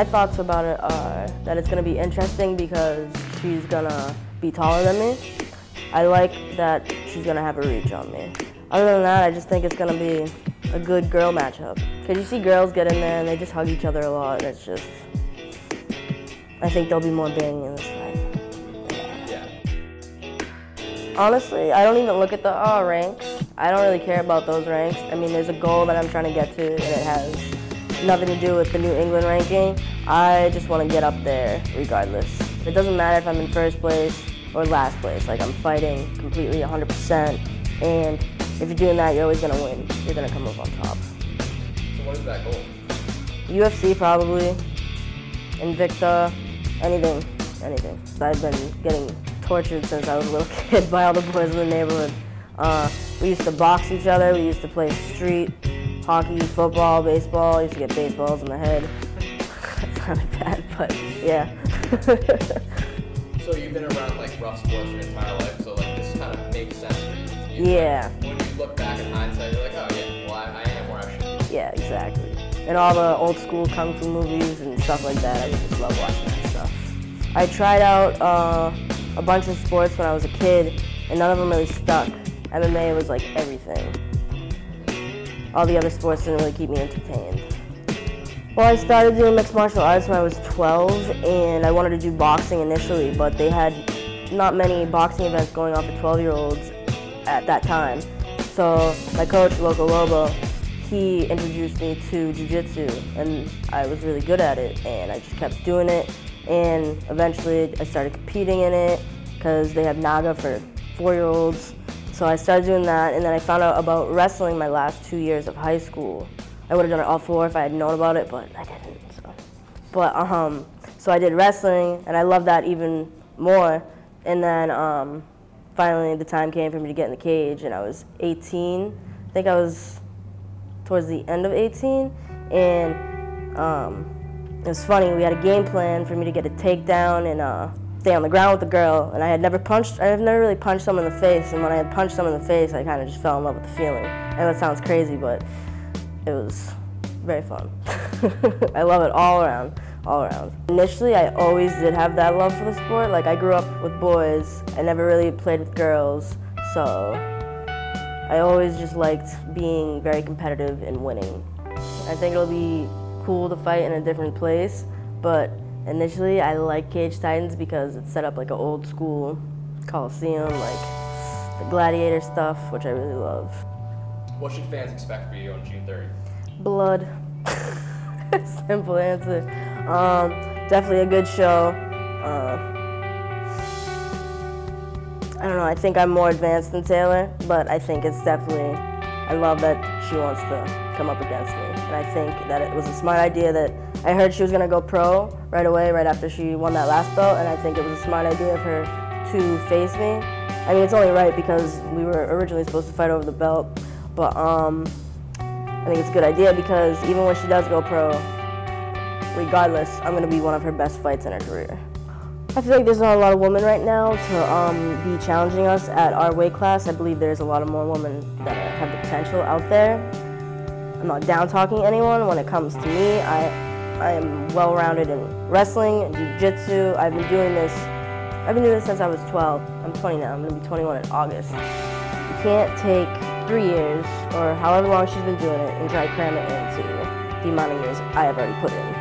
My thoughts about it are that it's going to be interesting because she's going to be taller than me. I like that she's going to have a reach on me. Other than that, I just think it's going to be a good girl matchup. Because you see girls get in there and they just hug each other a lot, and it's just, I think there'll be more banging in this fight. Yeah. Honestly, I don't even look at the ranks. I don't really care about those ranks. I mean, there's a goal that I'm trying to get to, and it has nothing to do with the New England ranking. I just want to get up there regardless. It doesn't matter if I'm in first place or last place. Like, I'm fighting completely 100%, and if you're doing that, you're always going to win. You're going to come up on top. So what is that goal? UFC probably, Invicta, anything. I've been getting tortured since I was a little kid by all the boys in the neighborhood. We used to box each other, we used to play street hockey, football, baseball. I used to get baseballs in the head. That sounded bad, but yeah. So you've been around like rough sports your entire life, so like this kind of makes sense for you. Yeah. When you look back in hindsight, you're like, oh yeah, well I am where I should be. Yeah, exactly. And all the old school kung fu movies and stuff like that, I just love watching that stuff. I tried out a bunch of sports when I was a kid, and none of them really stuck. MMA was like everything. All the other sports didn't really keep me entertained. Well, I started doing mixed martial arts when I was 12, and I wanted to do boxing initially, but they had not many boxing events going on for 12-year-olds at that time. So my coach, Loco Lobo, he introduced me to jiu-jitsu, and I was really good at it, and I just kept doing it, and eventually I started competing in it because they have Naga for 4-year-olds. So I started doing that, and then I found out about wrestling my last 2 years of high school. I would have done it all 4 if I had known about it, but I didn't. So I did wrestling, and I loved that even more. And then finally the time came for me to get in the cage, and I was 18. I think I was towards the end of 18, and it was funny. We had a game plan for me to get a takedown and stay on the ground with the girl, and I had never really punched someone in the face, and when I had punched someone in the face, I kind of just fell in love with the feeling. I know that sounds crazy, but it was very fun. I love it all around. Initially, I always did have that love for the sport. Like, I grew up with boys. I never really played with girls, so I always just liked being very competitive and winning. I think it'll be cool to fight in a different place, but initially, I like Cage Titans because it's set up like an old school Coliseum, like the gladiator stuff, which I really love. What should fans expect for you on June 30th? Blood. Simple answer. Definitely a good show. I don't know, I think I'm more advanced than Taylor, but I think it's definitely, I love that she wants to come up against me. And I think that it was a smart idea that I heard she was going to go pro right away, right after she won that last belt, and I think it was a smart idea of her to face me. I mean, it's only right because we were originally supposed to fight over the belt, but I think it's a good idea because even when she does go pro, regardless, I'm going to be one of her best fights in her career. I feel like there's not a lot of women right now to be challenging us at our weight class. I believe there's a lot of more women that have the potential out there. I'm not down-talking anyone. When it comes to me, I am well-rounded in wrestling, jiu-jitsu. I've been doing this since I was 12. I'm 20 now. I'm going to be 21 in August. You can't take 3 years or however long she's been doing it and try to cram it into the amount of years I have already put in.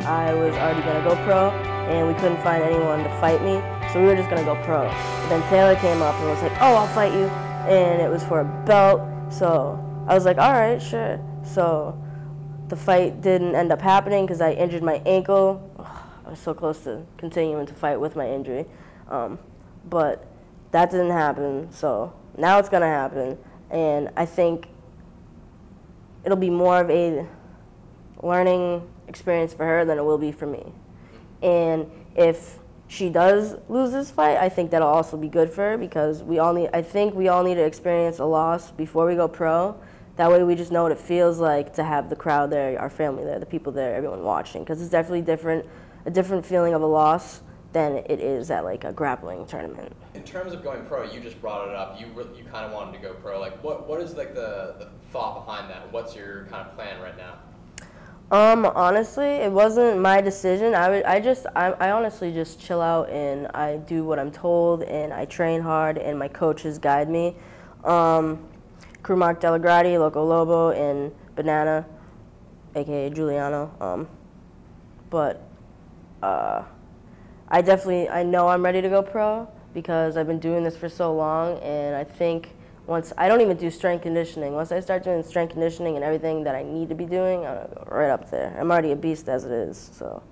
I was already going to go pro, and we couldn't find anyone to fight me, so we were just going to go pro. But then Taylor came up and was like, oh, I'll fight you, and it was for a belt, so I was like, all right, sure. So the fight didn't end up happening because I injured my ankle. I was so close to continuing to fight with my injury, but that didn't happen, so now it's going to happen, and I think it'll be more of a learning experience for her than it will be for me. And if she does lose this fight, I think that'll also be good for her because I think we all need to experience a loss before we go pro. That way we just know what it feels like to have the crowd there, our family there, the people there, everyone watching, because it's definitely a different feeling of a loss than it is at like a grappling tournament. In terms of going pro, you just brought it up. You kind of wanted to go pro. Like, what is like the thought behind that? What's your kind of plan right now? Honestly, it wasn't my decision. I honestly just chill out and I do what I'm told and I train hard and my coaches guide me. Crew Mark Delagrati, Loco Lobo, and Banana, aka Giuliano. But I know I'm ready to go pro because I've been doing this for so long, and I think I don't even do strength conditioning. Once I start doing strength conditioning and everything that I need to be doing, I'm gonna go right up there. I'm already a beast as it is, so.